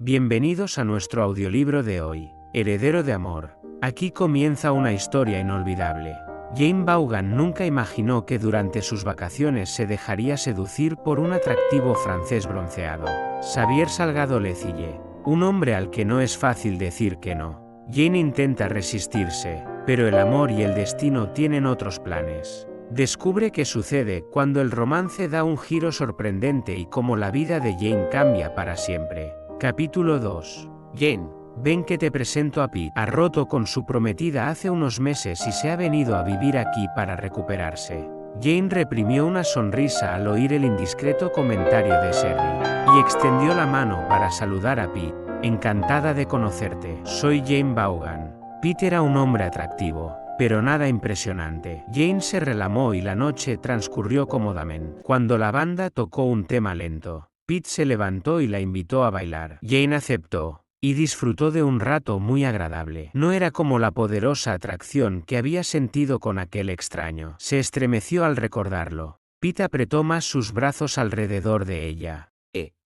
Bienvenidos a nuestro audiolibro de hoy, Heredero de Amor. Aquí comienza una historia inolvidable. Jane Vaughan nunca imaginó que durante sus vacaciones se dejaría seducir por un atractivo francés bronceado, Xavier Salgado Lecille, un hombre al que no es fácil decir que no. Jane intenta resistirse, pero el amor y el destino tienen otros planes. Descubre qué sucede cuando el romance da un giro sorprendente y cómo la vida de Jane cambia para siempre. Capítulo 2. Jane, ven que te presento a Pete. Ha roto con su prometida hace unos meses y se ha venido a vivir aquí para recuperarse. Jane reprimió una sonrisa al oír el indiscreto comentario de Sherry, y extendió la mano para saludar a Pete. Encantada de conocerte. Soy Jane Vaughan. Pete era un hombre atractivo, pero nada impresionante. Jane se relajó y la noche transcurrió cómodamente. Cuando la banda tocó un tema lento, Pete se levantó y la invitó a bailar. Jane aceptó, y disfrutó de un rato muy agradable. No era como la poderosa atracción que había sentido con aquel extraño. Se estremeció al recordarlo. Pete apretó más sus brazos alrededor de ella.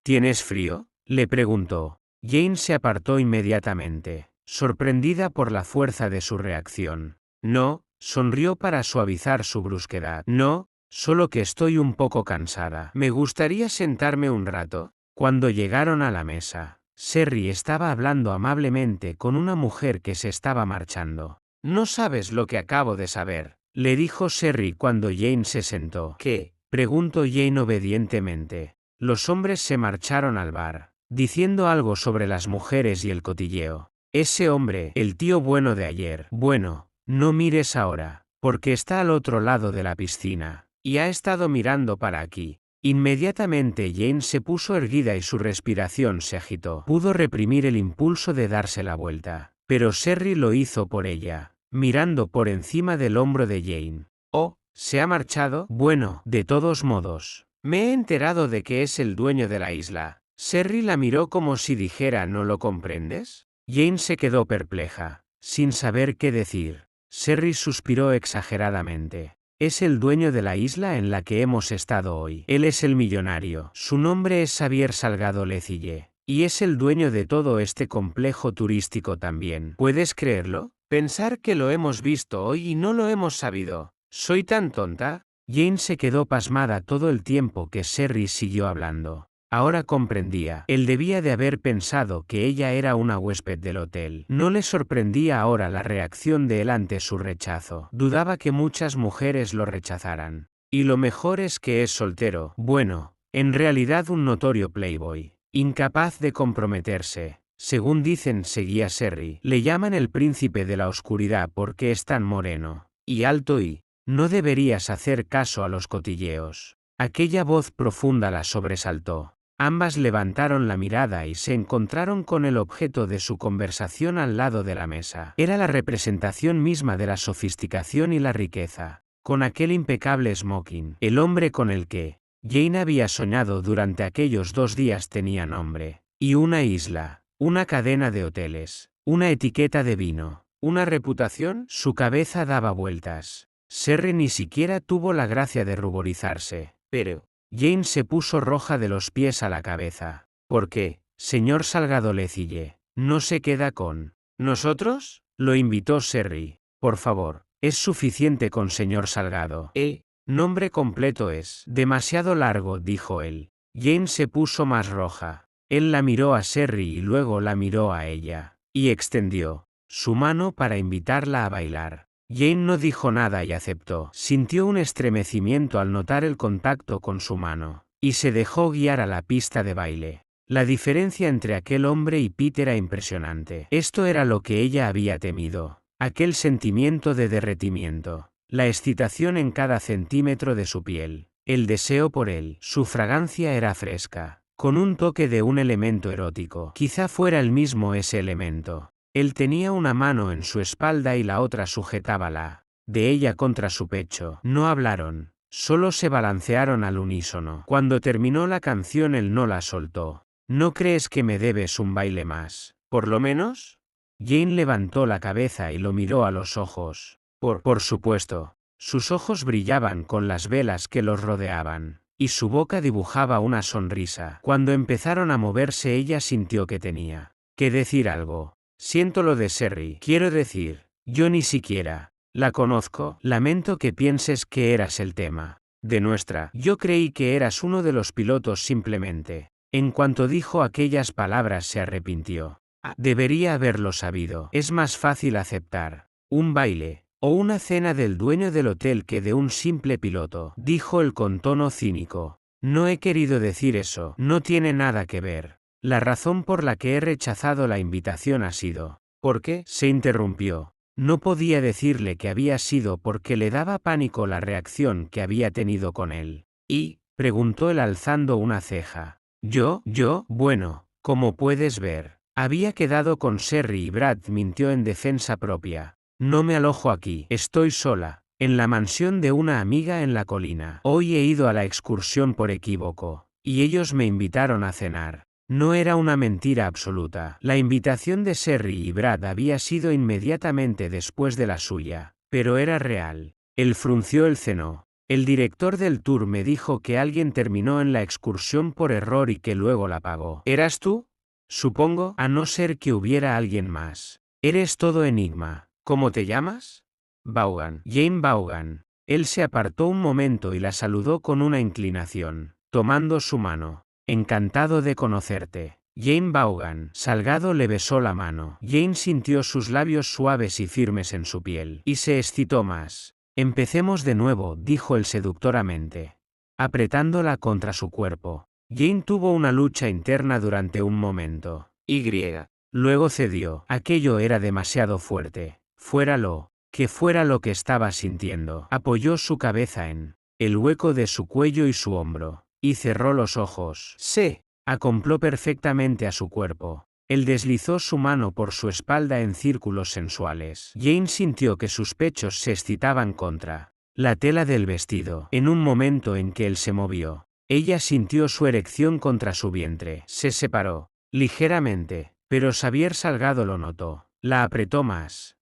¿Tienes frío?, le preguntó. Jane se apartó inmediatamente, sorprendida por la fuerza de su reacción. No, sonrió para suavizar su brusquedad. No, solo que estoy un poco cansada. Me gustaría sentarme un rato. Cuando llegaron a la mesa, Sherry estaba hablando amablemente con una mujer que se estaba marchando. No sabes lo que acabo de saber, le dijo Sherry cuando Jane se sentó. ¿Qué?, preguntó Jane obedientemente. Los hombres se marcharon al bar, diciendo algo sobre las mujeres y el cotilleo. Ese hombre, el tío bueno de ayer. Bueno, no mires ahora, porque está al otro lado de la piscina, y ha estado mirando para aquí. Inmediatamente Jane se puso erguida y su respiración se agitó. Pudo reprimir el impulso de darse la vuelta, pero Sherry lo hizo por ella, mirando por encima del hombro de Jane. «Oh, ¿se ha marchado? Bueno, de todos modos, me he enterado de que es el dueño de la isla». Sherry la miró como si dijera «¿No lo comprendes?». Jane se quedó perpleja, sin saber qué decir. Sherry suspiró exageradamente. Es el dueño de la isla en la que hemos estado hoy. Él es el millonario. Su nombre es Xavier Salgado Lecille, y es el dueño de todo este complejo turístico también. ¿Puedes creerlo? Pensar que lo hemos visto hoy y no lo hemos sabido. ¿Soy tan tonta? Jane se quedó pasmada todo el tiempo que Sherry siguió hablando. Ahora comprendía. Él debía de haber pensado que ella era una huésped del hotel. No le sorprendía ahora la reacción de él ante su rechazo. Dudaba que muchas mujeres lo rechazaran. Y lo mejor es que es soltero. Bueno, en realidad un notorio playboy, incapaz de comprometerse. Según dicen, seguía Sherry, le llaman el príncipe de la oscuridad porque es tan moreno y alto y no deberías hacer caso a los cotilleos. Aquella voz profunda la sobresaltó. Ambas levantaron la mirada y se encontraron con el objeto de su conversación al lado de la mesa. Era la representación misma de la sofisticación y la riqueza. Con aquel impecable smoking, el hombre con el que Jane había soñado durante aquellos 2 días tenía nombre. Y una isla, una cadena de hoteles, una etiqueta de vino, una reputación. Su cabeza daba vueltas. Sherry ni siquiera tuvo la gracia de ruborizarse. Pero Jane se puso roja de los pies a la cabeza. ¿Por qué, señor Salgado Lecille, no se queda con nosotros?, lo invitó Sherry. Por favor, es suficiente con señor Salgado. Nombre completo es demasiado largo, dijo él. Jane se puso más roja. Él la miró a Sherry y luego la miró a ella, y extendió su mano para invitarla a bailar. Jane no dijo nada y aceptó. Sintió un estremecimiento al notar el contacto con su mano, y se dejó guiar a la pista de baile. La diferencia entre aquel hombre y Pete era impresionante. Esto era lo que ella había temido. Aquel sentimiento de derretimiento, la excitación en cada centímetro de su piel, el deseo por él. Su fragancia era fresca, con un toque de un elemento erótico. Quizá fuera el mismo ese elemento. Él tenía una mano en su espalda y la otra sujetaba la de ella contra su pecho. No hablaron, solo se balancearon al unísono. Cuando terminó la canción él no la soltó. ¿No crees que me debes un baile más, por lo menos? Jane levantó la cabeza y lo miró a los ojos. Por supuesto. Sus ojos brillaban con las velas que los rodeaban. y su boca dibujaba una sonrisa. Cuando empezaron a moverse ella sintió que tenía que decir algo. Siento lo de Sherry. Quiero decir, yo ni siquiera la conozco. Lamento que pienses que eras el tema de nuestra. Yo creí que eras uno de los pilotos simplemente. En cuanto dijo aquellas palabras se arrepintió. Debería haberlo sabido. Es más fácil aceptar un baile o una cena del dueño del hotel que de un simple piloto, dijo él con tono cínico. No he querido decir eso. No tiene nada que ver. La razón por la que he rechazado la invitación ha sido. ¿Por qué? Se interrumpió. No podía decirle que había sido porque le daba pánico la reacción que había tenido con él. ¿Y? Preguntó él alzando una ceja. Bueno, como puedes ver, había quedado con Sherry y Brad mintió en defensa propia. No me alojo aquí, estoy sola, en la mansión de una amiga en la colina. Hoy he ido a la excursión por equívoco, y ellos me invitaron a cenar. No era una mentira absoluta. La invitación de Sherry y Brad había sido inmediatamente después de la suya, pero era real. Él frunció el ceño. El director del tour me dijo que alguien terminó en la excursión por error y que luego la pagó. ¿Eras tú? Supongo, a no ser que hubiera alguien más. Eres todo enigma. ¿Cómo te llamas? Vaughan. Jane Vaughan. Él se apartó un momento y la saludó con una inclinación, tomando su mano. Encantado de conocerte. Jane Vaughan. Salgado le besó la mano. Jane sintió sus labios suaves y firmes en su piel, y se excitó más. Empecemos de nuevo, dijo él seductoramente, apretándola contra su cuerpo. Jane tuvo una lucha interna durante un momento. Luego cedió. Aquello era demasiado fuerte. Fuera lo que estaba sintiendo. Apoyó su cabeza en el hueco de su cuello y su hombro, y cerró los ojos. Se acopló perfectamente a su cuerpo. Él deslizó su mano por su espalda en círculos sensuales. Jane sintió que sus pechos se excitaban contra la tela del vestido. En un momento en que él se movió, ella sintió su erección contra su vientre. Se separó ligeramente, pero Xavier Salgado lo notó. La apretó más.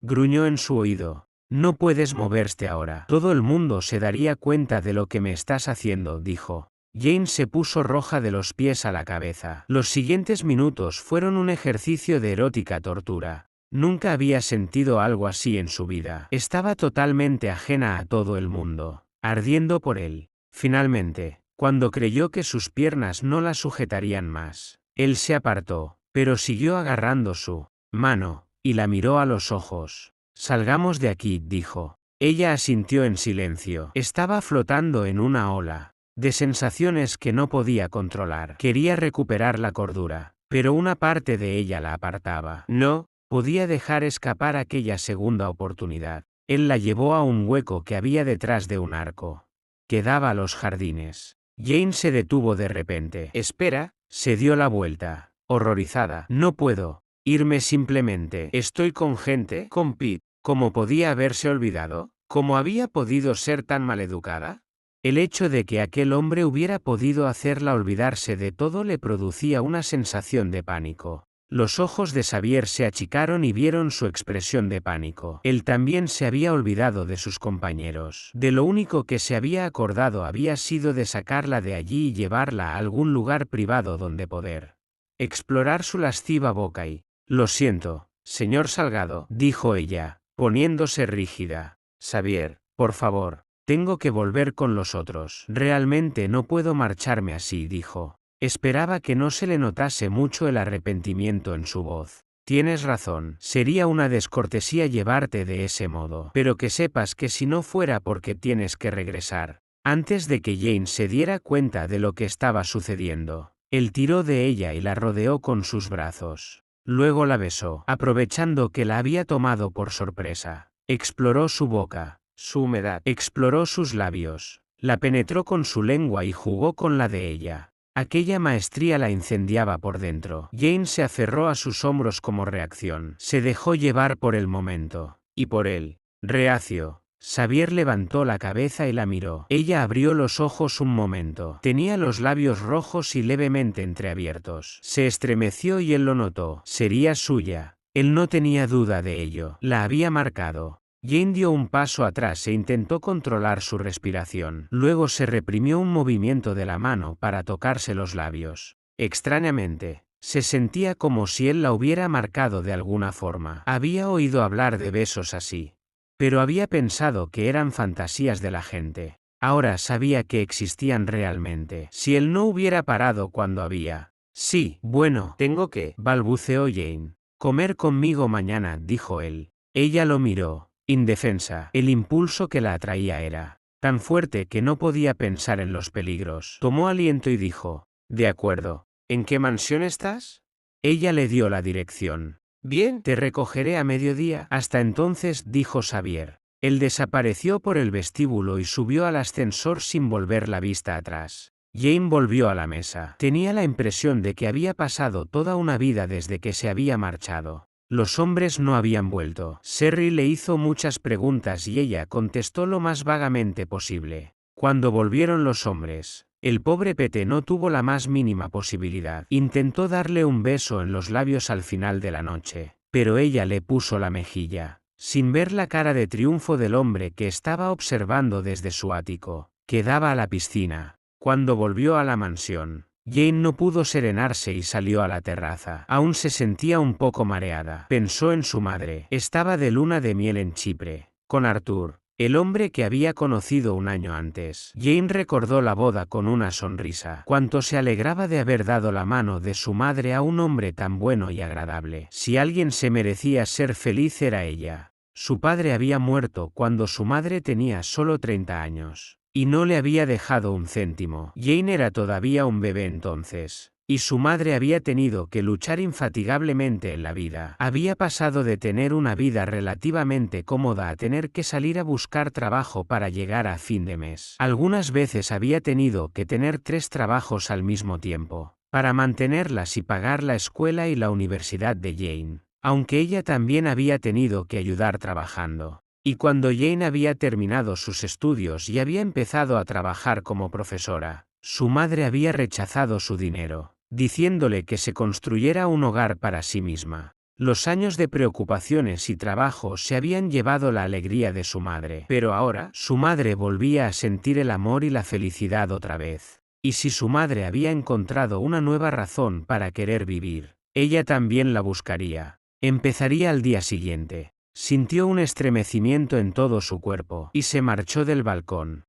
Gruñó en su oído. No puedes moverte ahora. Todo el mundo se daría cuenta de lo que me estás haciendo, dijo. Jane se puso roja de los pies a la cabeza. Los siguientes minutos fueron un ejercicio de erótica tortura. Nunca había sentido algo así en su vida. Estaba totalmente ajena a todo el mundo, ardiendo por él. Finalmente, cuando creyó que sus piernas no la sujetarían más, él se apartó, pero siguió agarrando su mano, y la miró a los ojos. Salgamos de aquí, dijo. Ella asintió en silencio. Estaba flotando en una ola de sensaciones que no podía controlar. Quería recuperar la cordura, pero una parte de ella la apartaba. No podía dejar escapar aquella segunda oportunidad. Él la llevó a un hueco que había detrás de un arco, que daba a los jardines. Jane se detuvo de repente. Espera, se dio la vuelta, horrorizada. No puedo irme simplemente. Estoy con gente, con Pete. ¿Cómo podía haberse olvidado? ¿Cómo había podido ser tan maleducada? El hecho de que aquel hombre hubiera podido hacerla olvidarse de todo le producía una sensación de pánico. Los ojos de Xavier se achicaron y vieron su expresión de pánico. Él también se había olvidado de sus compañeros. De lo único que se había acordado había sido de sacarla de allí y llevarla a algún lugar privado donde poder explorar su lasciva boca y... Lo siento, señor Salgado, dijo ella, poniéndose rígida. Xavier, por favor. Tengo que volver con los otros. Realmente no puedo marcharme así, dijo. Esperaba que no se le notase mucho el arrepentimiento en su voz. Tienes razón, sería una descortesía llevarte de ese modo. Pero que sepas que si no fuera porque tienes que regresar. Antes de que Jane se diera cuenta de lo que estaba sucediendo, él tiró de ella y la rodeó con sus brazos. Luego la besó, aprovechando que la había tomado por sorpresa. Exploró su boca. Su humedad. Exploró sus labios, la penetró con su lengua y jugó con la de ella. Aquella maestría la incendiaba por dentro. Jane se aferró a sus hombros como reacción. Se dejó llevar por el momento. Y por él. Reacio. Xavier levantó la cabeza y la miró. Ella abrió los ojos un momento. Tenía los labios rojos y levemente entreabiertos. Se estremeció y él lo notó. Sería suya. Él no tenía duda de ello. La había marcado. Jane dio un paso atrás e intentó controlar su respiración. Luego se reprimió un movimiento de la mano para tocarse los labios. Extrañamente, se sentía como si él la hubiera marcado de alguna forma. Había oído hablar de besos así, pero había pensado que eran fantasías de la gente. Ahora sabía que existían realmente. Si él no hubiera parado cuando había. Sí, bueno, tengo que, balbuceó Jane. Comer conmigo mañana, dijo él. Ella lo miró, indefensa. El impulso que la atraía era tan fuerte que no podía pensar en los peligros. Tomó aliento y dijo, de acuerdo. ¿En qué mansión estás? Ella le dio la dirección. Bien, te recogeré a mediodía. Hasta entonces, dijo Xavier. Él desapareció por el vestíbulo y subió al ascensor sin volver la vista atrás. Jane volvió a la mesa. Tenía la impresión de que había pasado toda una vida desde que se había marchado. Los hombres no habían vuelto. Sherry le hizo muchas preguntas y ella contestó lo más vagamente posible. Cuando volvieron los hombres, el pobre Pete no tuvo la más mínima posibilidad. Intentó darle un beso en los labios al final de la noche, pero ella le puso la mejilla, sin ver la cara de triunfo del hombre que estaba observando desde su ático, que daba a la piscina. Cuando volvió a la mansión, Jane no pudo serenarse y salió a la terraza. Aún se sentía un poco mareada. Pensó en su madre. Estaba de luna de miel en Chipre, con Arthur, el hombre que había conocido un año antes. Jane recordó la boda con una sonrisa. Cuánto se alegraba de haber dado la mano de su madre a un hombre tan bueno y agradable. Si alguien se merecía ser feliz era ella. Su padre había muerto cuando su madre tenía solo 30 años. Y no le había dejado un céntimo. Jane era todavía un bebé entonces. Y su madre había tenido que luchar infatigablemente en la vida. Había pasado de tener una vida relativamente cómoda a tener que salir a buscar trabajo para llegar a fin de mes. Algunas veces había tenido que tener 3 trabajos al mismo tiempo, para mantenerlas y pagar la escuela y la universidad de Jane, aunque ella también había tenido que ayudar trabajando. Y cuando Jane había terminado sus estudios y había empezado a trabajar como profesora, su madre había rechazado su dinero, diciéndole que se construyera un hogar para sí misma. Los años de preocupaciones y trabajo se habían llevado la alegría de su madre, pero ahora su madre volvía a sentir el amor y la felicidad otra vez. Y si su madre había encontrado una nueva razón para querer vivir, ella también la buscaría. Empezaría al día siguiente. Sintió un estremecimiento en todo su cuerpo y se marchó del balcón.